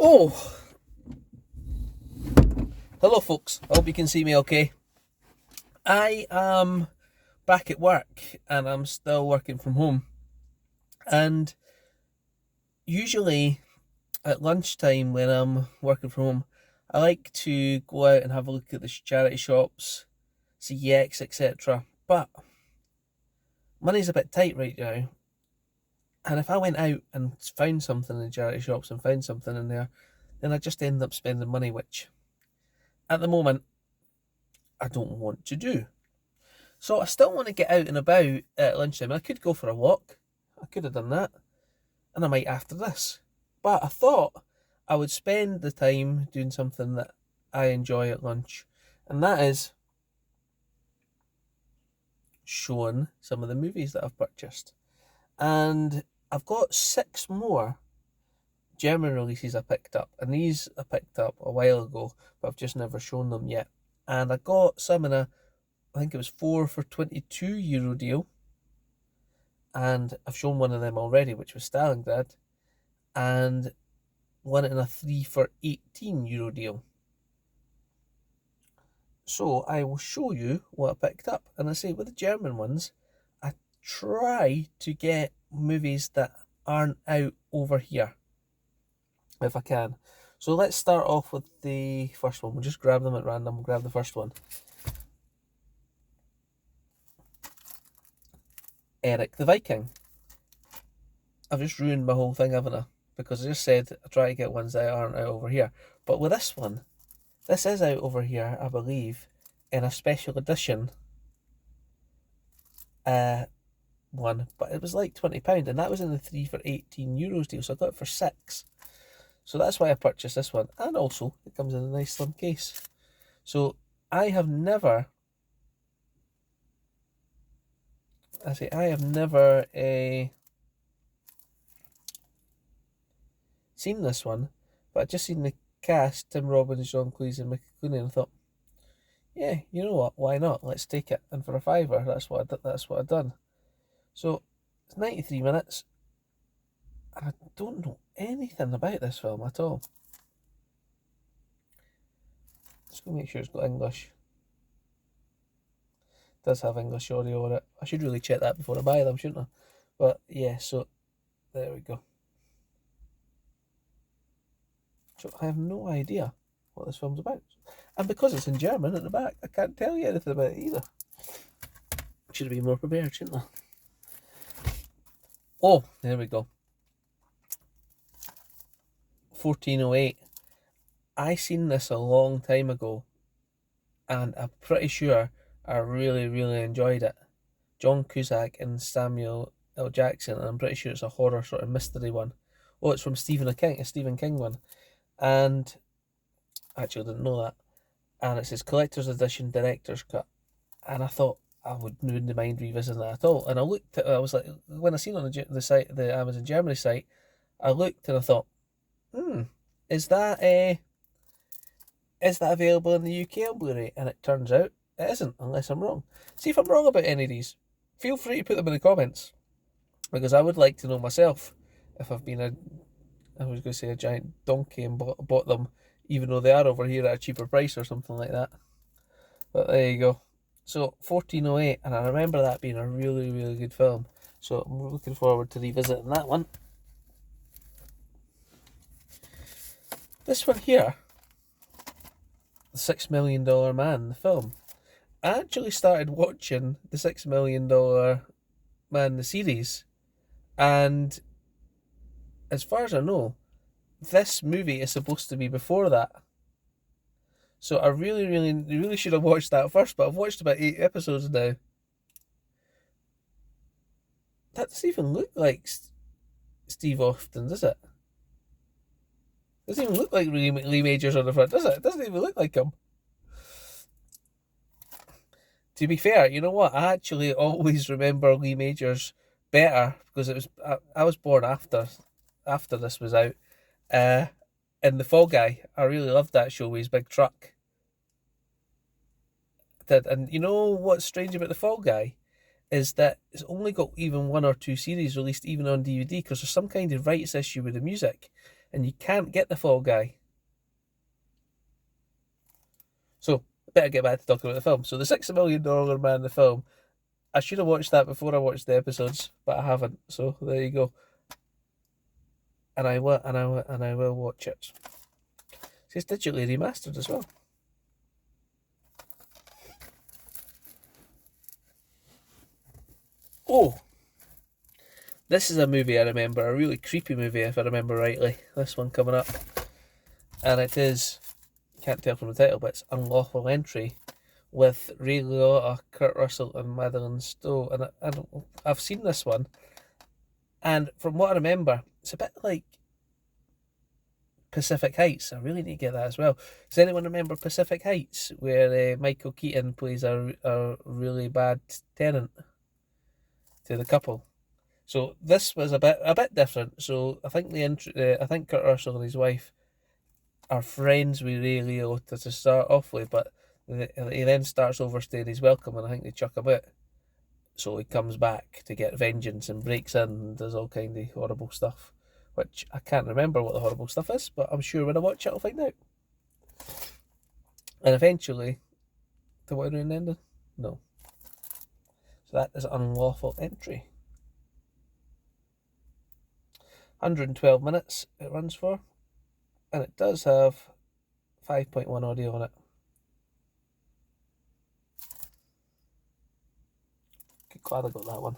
Oh, hello folks. I hope you can see me okay. I am back at work and I'm still working from home. And usually at lunchtime when I'm working from home, I like to go out and have a look at the charity shops, CEX, etc. But money's a bit tight right now. And if I went out and found something in the charity shops and found something in there, then I just end up spending money, which at the moment I don't want to do. So I still want to get out and about at lunchtime. I could go for a walk. I could have done that. And I might after this. But I thought I would spend the time doing something that I enjoy at lunch. And that is showing some of the movies that I've purchased. And I've got 6 more German releases I picked up. And these I picked up a while ago, but I've just never shown them yet. And I got some in I think it was 4 for €22 deal. And I've shown one of them already, which was Stalingrad. And one in a 3 for €18 deal. So I will show you what I picked up. And I say with the German ones, I try to get movies that aren't out over here, if I can. So let's start off with the first one. We'll just grab them at random. We'll grab the first one. Eric the Viking. I've just ruined my whole thing, haven't I? Because I just said I try to get ones that aren't out over here. But with this one, this is out over here, I believe, in a special edition one. But it was like £20, and that was in the 3 for €18 deal, so I got it for 6. So that's why I purchased this one. And also, it comes in a nice slim case. So I have never seen this one, but I just seen the cast, Tim Robbins, John Cleese and Mickey Cooney, and I thought, yeah, you know what, why not? Let's take it. And for a £5, that's what I've done. So it's 93 minutes. And I don't know anything about this film at all. Just gonna make sure it's got English. It does have English audio on it. I should really check that before I buy them, shouldn't I? But yeah, so there we go. So I have no idea what this film's about. And because it's in German at the back, I can't tell you anything about it either. Should have been more prepared, shouldn't I? Oh, there we go. 1408. I seen this a long time ago, and I'm pretty sure I really, really enjoyed it. John Cusack and Samuel L. Jackson, and I'm pretty sure it's a horror sort of mystery one. Oh, it's from Stephen King one. And actually, I didn't know that. And it says collector's edition, director's cut. And I thought I wouldn't mind revisiting that at all. And I looked at, I was like, when I seen it on the site, the Amazon Germany site, I looked and I thought, is that available in the UK on Blu-ray? And it turns out it isn't, unless I'm wrong. See if I'm wrong about any of these. Feel free to put them in the comments, because I would like to know myself if I've been I was going to say a giant donkey and bought them, even though they are over here at a cheaper price or something like that. But there you go. So 1408, and I remember that being a really, really good film. So I'm looking forward to revisiting that one. This one here, The $6 Million Man, the film. I actually started watching The $6 Million Man, the series, and as far as I know, this movie is supposed to be before that. So I really should have watched that first, but I've watched about 8 episodes now. That doesn't even look like Steve Austin, does it? Doesn't even look like Lee Majors on the front, does it? It doesn't even look like him. To be fair, you know what? I actually always remember Lee Majors better, because I was born after this was out. And The Fall Guy, I really loved that show with his big truck. And you know what's strange about The Fall Guy is that it's only got even 1 or 2 series released even on DVD, because there's some kind of rights issue with the music. and you can't get the Fall Guy. So, better get back to talking about the film. So, the $6 Million Man, the film, I should have watched that before I watched the episodes, but I haven't. So, there you go. And I will watch it. It's digitally remastered as well. Oh, this is a movie I remember, a really creepy movie if I remember rightly. This one coming up, and it is, can't tell from the title, but it's Unlawful Entry, with Ray Liotta, Kurt Russell, and Madeline Stowe. And I've seen this one, and from what I remember, it's a bit like Pacific Heights. I really need to get that as well. Does anyone remember Pacific Heights, where Michael Keaton plays a really bad tenant to the couple? So this was a bit different. So I think I think Kurt Russell and his wife are friends with Ray Liotta to start off with, but he then starts overstaying his welcome, and I think they chuck him out. So he comes back to get vengeance and breaks in and does all kind of horrible stuff, which I can't remember what the horrible stuff is, but I'm sure when I watch it I'll find out. And eventually, the what ruin ended? No. So that is Unlawful Entry. 112 minutes it runs for, and it does have 5.1 audio on it. Good, glad I got that one.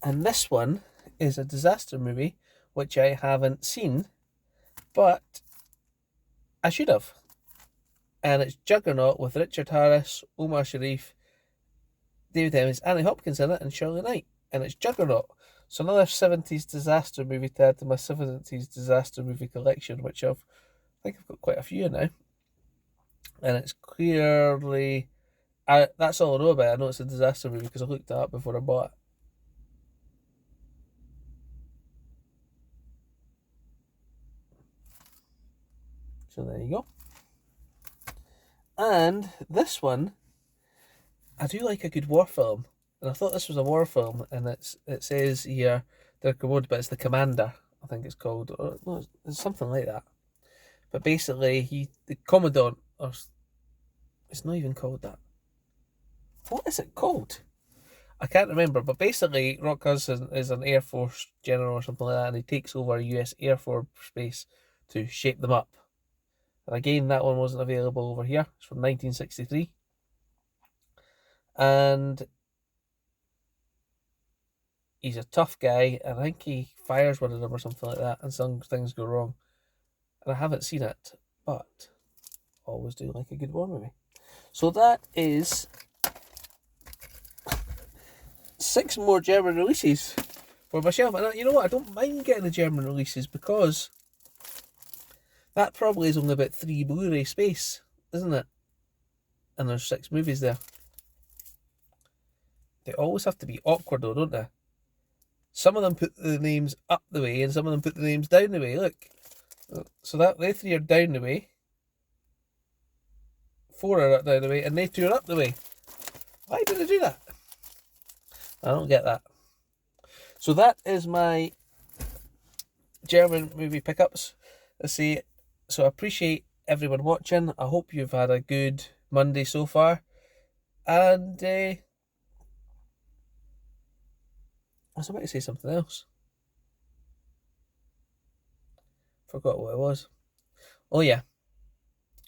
And this one is a disaster movie, which I haven't seen, but I should have. And it's Juggernaut with Richard Harris, Omar Sharif, David Hemmings, Annie Hopkins in it, and Shirley Knight. And it's Juggernaut. So another 70s disaster movie to add to my 70s disaster movie collection, which I think I've got quite a few now. And it's clearly, that's all I know about it. I know it's a disaster movie because I looked it up before I bought it. So there you go. And this one, I do like a good war film. And I thought this was a war film, and it says here, Dirk Wood, but it's The Commander, I think it's called. Or, no, it's something like that. But basically, the Commandant, or it's not even called that. What is it called? I can't remember, but basically, Rock Hudson is an Air Force general or something like that, and he takes over US Air Force base to shape them up. And again, that one wasn't available over here. It's from 1963. And he's a tough guy, and I think he fires one of them or something like that, and some things go wrong. And I haven't seen it, but always do like a good war movie. So that is 6 more German releases for myself. And you know what? I don't mind getting the German releases because that probably is only about 3 Blu-ray space, isn't it? And there's 6 movies there. They always have to be awkward though, don't they? Some of them put the names up the way and some of them put the names down the way. Look. So that they 3 are down the way. 4 are down the way, and they 2 are up the way. Why did they do that? I don't get that. So that is my German movie pickups. Let's see. So I appreciate everyone watching. I hope you've had a good Monday so far. And I was about to say something else. Forgot what it was. Oh yeah.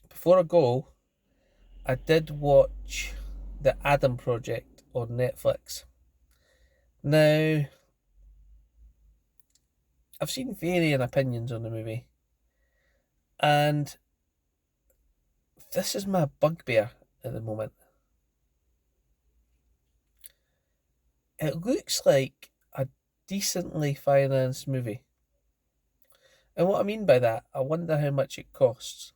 Before I go, I did watch The Adam Project on Netflix. Now, I've seen varying opinions on the movie, and this is my bugbear at the moment. It looks like a decently financed movie. And what I mean by that, I wonder how much it costs.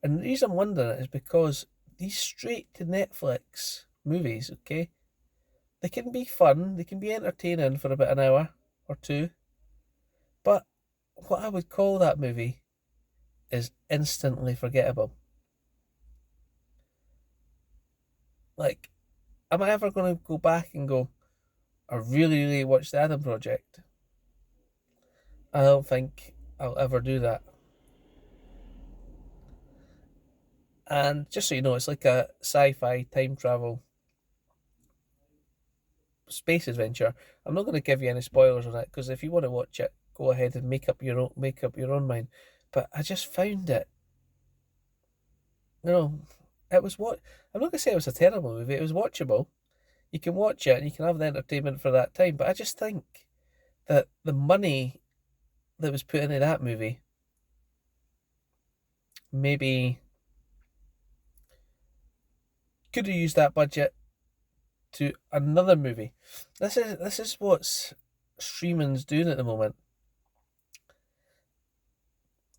And the reason I'm wondering it is because these straight to Netflix movies, okay, they can be fun, they can be entertaining for about an hour or 2. But what I would call that movie is instantly forgettable. Like, am I ever going to go back and go, I really, really watched the Adam Project. I don't think I'll ever do that. And just so you know, it's like a sci-fi time travel space adventure. I'm not going to give you any spoilers on it because if you want to watch it, go ahead and make up your own mind. But I just found it, you know, it was what I'm not going to say it was a terrible movie. It was watchable. You can watch it and you can have the entertainment for that time. But I just think that the money that was put into that movie maybe could have used that budget to another movie. This is what streaming's doing at the moment.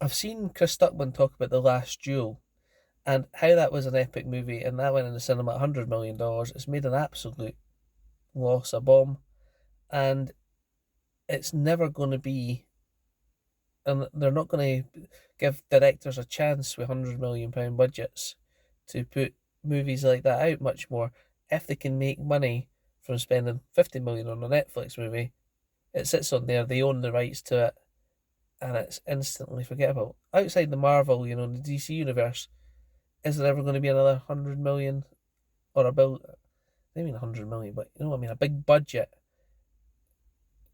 I've seen Chris Stuckman talk about The Last Duel and how that was an epic movie and that went in the cinema at $100 million. It's made an absolute loss, a bomb, and it's never going to be. And they're not going to give directors a chance with £100 million budgets to put movies like that out much more. If they can make money from spending 50 million on a Netflix movie, it sits on there. They own the rights to it, and it's instantly forgettable. Outside the Marvel, the DC universe, is there ever going to be another 100 million or a bill? I mean 100 million, but you know what I mean, a big budget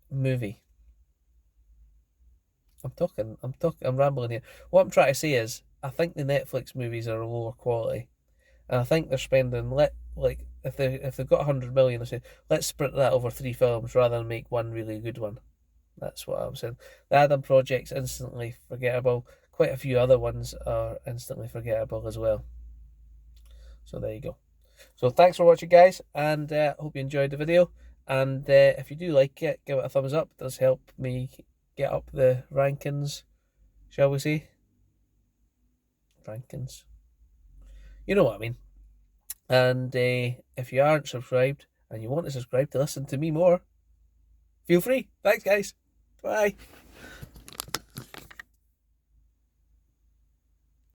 movie. I'm rambling here. What I'm trying to say is, I think the Netflix movies are lower quality, and I think they're spending like if they've got 100 million, I say let's split that over 3 films rather than make one really good one. That's what I'm saying. The Adam Project's instantly forgettable. Quite a few other ones are instantly forgettable as well. So there you go. So thanks for watching, guys, and hope you enjoyed the video. And if you do like it, give it a thumbs up. It does help me get up the rankings, shall we say? Rankings. You know what I mean. And if you aren't subscribed and you want to subscribe to listen to me more, feel free. Thanks, guys. Bye.